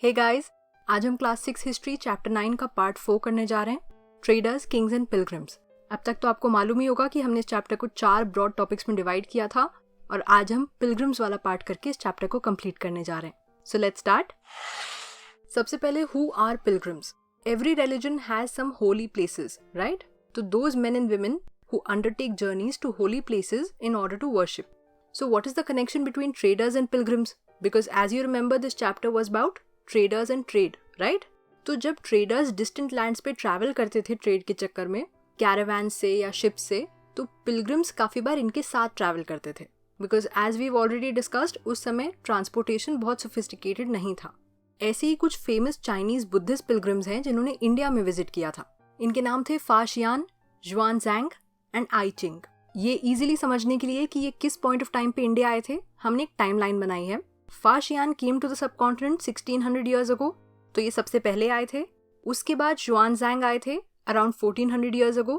Hey guys, आज हम class 6 history chapter 9 का पार्ट 4 करने जा रहे हैं, ट्रेडर्स, किंग्स एंड पिलग्रिम्स। अब तक तो आपको मालूम ही होगा कि हमने इस चैप्टर को 4 ब्रॉड टॉपिक्स में डिवाइड किया था और आज हम पिलग्रिम्स वाला पार्ट करके इस चैप्टर को कंप्लीट करने जा रहे हैं। So let's start. सबसे पहले, who are pilgrims? Every religion has some holy places, right? तो those men and women who undertake journeys to holy places in order to worship. So what is the connection between traders and pilgrims? Because as you remember, this chapter was about traders and trade, right? तो जब traders distant lands पे travel करते थे trade के चक्कर में, caravans से या ships से, तो pilgrims काफ़ी बार इनके साथ travel करते थे. Because as we've already discussed, उस समय transportation बहुत sophisticated नहीं था. ऐसे ही कुछ famous Chinese Buddhist pilgrims हैं जिन्होंने इंडिया में visit किया था. इनके नाम थे फा शियान, जुआनजैंग एंड आई चिंग। ये इजीली समझने के लिए कि ये किस पॉइंट ऑफ टाइम पे इंडिया आए थे, हमने एक टाइमलाइन बनाई है। Faxian came to the subcontinent 1600 years ago, तो ये सबसे पहले आए थे। उसके बाद जुआनजैंग आए थे अराउंड 1400 ईयर्स अगो,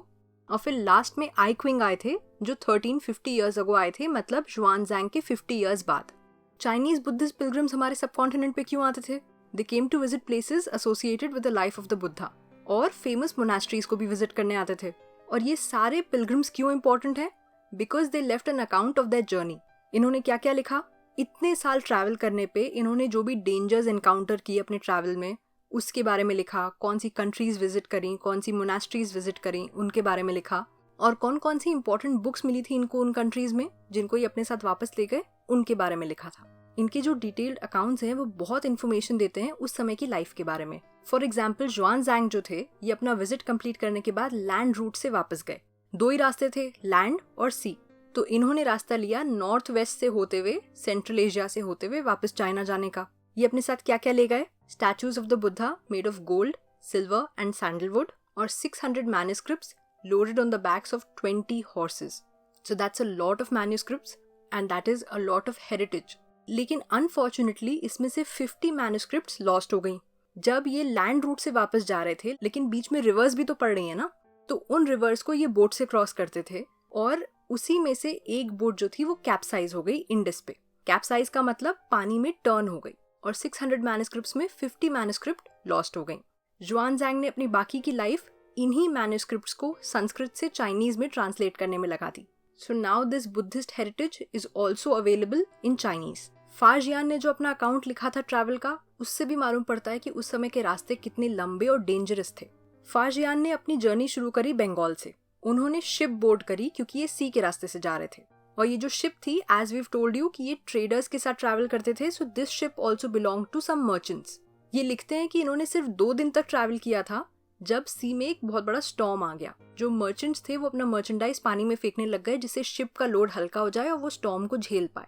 और फिर लास्ट में आई क्विंग आए थे जो 1350 ईयर्स अगो आए थे, मतलब जुआनजैंग के 50 ईयर्स बाद। चाइनीज बुद्धिस्ट पिलग्रिम्स हमारे सबकॉन्टिनेंट पे क्यों आते थे? They came to visit places associated with the life of the Buddha, और फेमस मोनास्ट्रीज को भी विजिट करने आते थे। और ये सारे पिलग्रिम्स क्यों इंपॉर्टेंट है? Because they left an account of their journey. इन्होंने क्या क्या लिखा? इतने साल ट्रैवल करने पे इन्होंने जो भी डेंजर्स एनकाउंटर किए अपने ट्रैवल में, उसके बारे में लिखा। कौन सी कंट्रीज विजिट करी, कौन सी मोनास्ट्रीज विजिट करी, उनके बारे में लिखा। और कौन कौन सी इंपॉर्टेंट बुक्स मिली थी इनको उन कंट्रीज में जिनको ये अपने साथ वापस ले गए, उनके बारे में लिखा था। इनके जो डिटेल्ड अकाउंट्स हैं वो बहुत इन्फॉर्मेशन देते हैं उस समय की लाइफ के बारे में। फॉर एग्जाम्पल, जुआनजैंग जो थे, ये अपना विजिट कंप्लीट करने के बाद लैंड रूट से वापस गए। 2 ही रास्ते थे, लैंड और सी। तो इन्होंने रास्ता लिया नॉर्थ वेस्ट से होते हुए, सेंट्रल एशिया से होते हुए वापस चाइना जाने का। ये अपने साथ क्या क्या ले गए? Statues of the Buddha made of gold, silver and sandalwood, और 600 manuscripts loaded on the backs of 20 horses. So that's a lot of manuscripts and that is a lot of heritage. लेकिन अनफॉर्चुनेटली इसमें से 50 मैन्युस्क्रिप्ट्स लॉस्ट हो गई जब ये land route से वापस जा रहे थे। लेकिन बीच में रिवर्स भी तो पड़ रही है ना, तो उन रिवर्स को ये बोट से क्रॉस करते थे, और उसी में से एक बोट जो थी वो कैप्साइज हो गई इंडस पे। कैप्साइज का मतलब पानी में टर्न हो गई, और 600 मैन्युस्क्रिप्ट्स में 50 मैन्युस्क्रिप्ट लॉस्ट हो गई। जुआनजैंग ने अपनी बाकी की लाइफ इन्हीं मैन्युस्क्रिप्ट्स को संस्कृत से चाइनीज में ट्रांसलेट करने में लगा दी। So now this Buddhist heritage is also available in Chinese. Faxian ने जो अपना अकाउंट लिखा था ट्रैवल का, उससे भी मालूम पड़ता है कि उस समय के रास्ते कितने लंबे और डेंजरस थे। फा शियान ने अपनी जर्नी शुरू करी बंगाल से। उन्होंने शिप बोर्ड करी क्योंकि ये सी के रास्ते से जा रहे थे, और ये जो शिप थी, एज वीव टोल्ड यू, कि ये ट्रेडर्स के साथ ट्रैवल करते थे। So this ship also belong to some merchants. ये लिखते हैं कि इन्होंने सिर्फ 2 दिन तक ट्रैवल किया था जब सी में एक बहुत बड़ा स्टॉर्म आ गया। जो मर्चेंट्स थे वो अपना मर्चेंडाइज पानी में फेंकने लग गए, जिससे शिप का लोड हल्का हो जाए और वो स्टॉर्म को झेल पाए।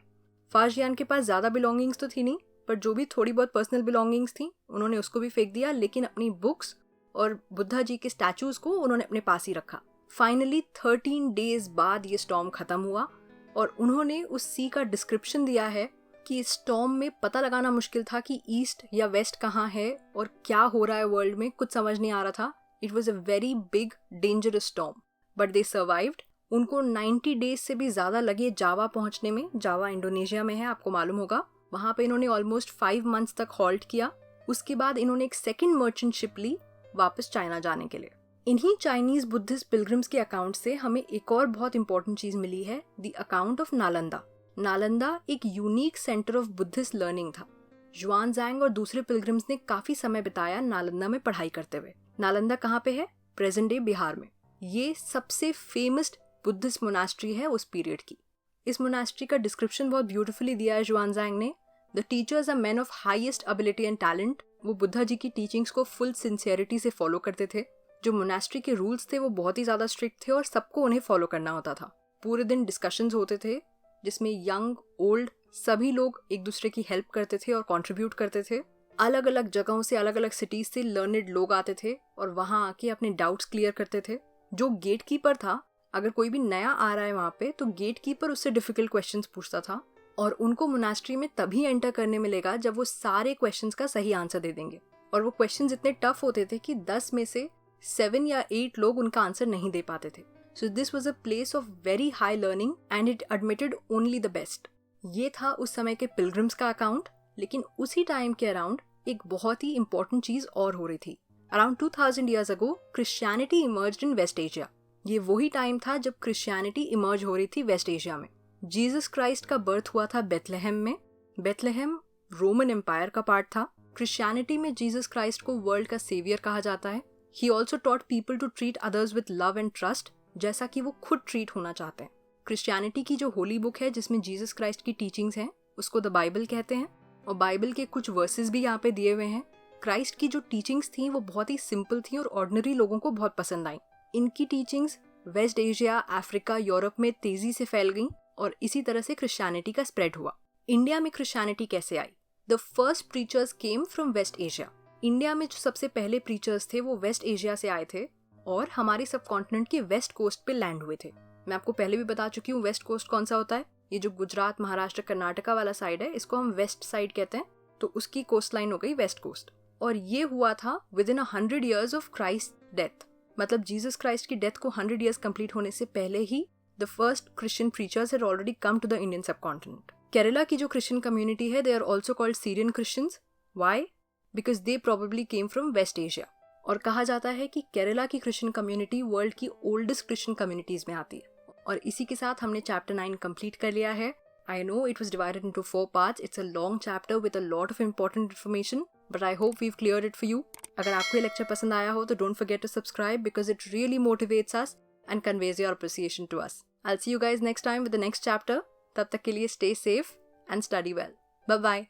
फा शियान के पास ज्यादा बिलोंगिंग्स तो थी नहीं, पर जो भी थोड़ी बहुत पर्सनल बिलोंगिंग्स थी उन्होंने उसको भी फेंक दिया, लेकिन अपनी बुक्स और बुद्धा जी के स्टैचूज को उन्होंने अपने पास ही रखा। फाइनली 13 डेज बाद ये स्टॉर्म खत्म हुआ, और उन्होंने उस सी का डिस्क्रिप्शन दिया है कि इस स्टॉर्म में पता लगाना मुश्किल था कि ईस्ट या वेस्ट कहाँ है और क्या हो रहा है वर्ल्ड में, कुछ समझ नहीं आ रहा था। It was a very big dangerous storm, but they survived. उनको 90 डेज से भी ज्यादा लगे जावा पहुंचने में। जावा इंडोनेशिया में है, आपको मालूम होगा। वहां पे इन्होंने ऑलमोस्ट 5 मंथ्स तक हॉल्ट किया। उसके बाद इन्होंने एक सेकंड मर्चेंट शिप ली वापस चाइना जाने के लिए। इन्हीं चाइनीज बुद्धिस्ट पिलग्रिम्स के अकाउंट से हमें एक और बहुत इंपॉर्टेंट चीज मिली है, the account of Nalanda. Nalanda एक unique centre of Buddhist learning था। जुआनजैंग और दूसरे पिलग्रिम्स ने काफी समय बिताया नालंदा में पढ़ाई करते हुए। नालंदा कहाँ पे है? प्रेजेंट डे बिहार में। ये सबसे फेमस बुद्धिस्ट मोनास्ट्री है उस पीरियड की। इस मोनास्ट्री का डिस्क्रिप्शन बहुत ब्यूटीफुली दिया है जुआनजैंग ने। The teachers are men of highest ability and talent. वो बुद्धा जी की टीचिंग्स को फुल सिंसियरिटी से फॉलो करते थे। जो मोनास्ट्री के रूल्स थे वो बहुत ही ज्यादा स्ट्रिक्ट थे और सबको उन्हें फॉलो करना होता था। पूरे दिन डिस्कशंस होते थे जिसमें यंग ओल्ड सभी लोग एक दूसरे की हेल्प करते थे और कंट्रीब्यूट करते थे। अलग अलग जगहों से, अलग अलग सिटीज से लर्नेड लोग आते थे और वहां आके अपने डाउट्स क्लियर करते थे। जो गेट कीपर था, अगर कोई भी नया आ रहा है वहां पे, तो गेट कीपर उससे डिफिकल्ट क्वेश्चंस पूछता था, और उनको मोनास्ट्री में तभी एंटर करने मिलेगा जब वो सारे क्वेश्चंस का सही आंसर दे देंगे। और वो क्वेश्चंस इतने टफ होते थे कि 10 में से 7 या 8 लोग उनका आंसर नहीं दे पाते थे। So this was a place of very high learning and it admitted only the best. ये था उस समय के पिलग्रिम्स का अकाउंट। लेकिन उसी टाइम के अराउंड एक बहुत ही इंपॉर्टेंट चीज और हो रही थी। Around 2000 years ago Christianity emerged in West Asia. ये वही टाइम था जब क्रिश्चियनिटी इमर्ज हो रही थी वेस्ट एशिया में। जीसस क्राइस्ट का बर्थ हुआ था बेथलेहेम में। बेथलेहेम रोमन एम्पायर का पार्ट था। क्रिश्चियनिटी में जीसस क्राइस्ट को वर्ल्ड का सेवियर कहा जाता है। He also taught people to treat others with love and trust, जैसा कि वो खुद ट्रीट होना चाहते हैं। क्रिश्चियनिटी की जो होली बुक है जिसमें जीसस क्राइस्ट की टीचिंग्स हैं, उसको द बाइबल कहते हैं, और बाइबल के कुछ वर्सेस भी यहाँ पे दिए हुए हैं। क्राइस्ट की जो टीचिंग्स थी वो बहुत ही सिंपल थी और ऑर्डिनरी लोगों को बहुत पसंद आई। इनकी teachings West Asia, Africa, Europe में तेजी से फैल गई और इसी तरह से क्रिश्चियनिटी का स्प्रेड हुआ। इंडिया में क्रिश्चियनिटी कैसे आई? The first preachers came from West Asia. India में जो सबसे पहले प्रीचर्स थे वो वेस्ट एशिया से आए थे और हमारे सब कॉन्टिनेंट के वेस्ट कोस्ट पे लैंड हुए थे। मैं आपको पहले भी बता चुकी हूँ वेस्ट कोस्ट कौन सा होता है। ये जो गुजरात, महाराष्ट्र, कर्नाटका वाला साइड है, इसको हम वेस्ट साइड कहते हैं, तो उसकी कोस्ट लाइन हो गई वेस्ट कोस्ट। और ये हुआ था within 100 years of Christ death. मतलब जीसस क्राइस्ट की डेथ को 100 ईयर्स कंप्लीट होने से पहले ही the first Christian preachers had already come to the Indian subcontinent. Kerala की जो क्रिश्चियन कम्युनिटी है, they are also called Syrian Christians. Why? Because they probably came from West Asia. और कहा जाता है कि केरला की क्रिश्चियन कम्युनिटी वर्ल्ड की ओल्डेस्ट क्रिश्चियन कम्युनिटीज में आती है। और इसी के साथ हमने चैप्टर 9 कंप्लीट कर लिया है। I know it was divided into 4 parts. It's a long chapter with a lot of important information, but I hope we've cleared it for you. अगर आपको ये लेक्चर पसंद आया हो तो don't forget to subscribe because it really motivates us and conveys your appreciation to us. I will see you guys next time with the next chapter. तब तक के लिए stay safe and study well. Bye bye.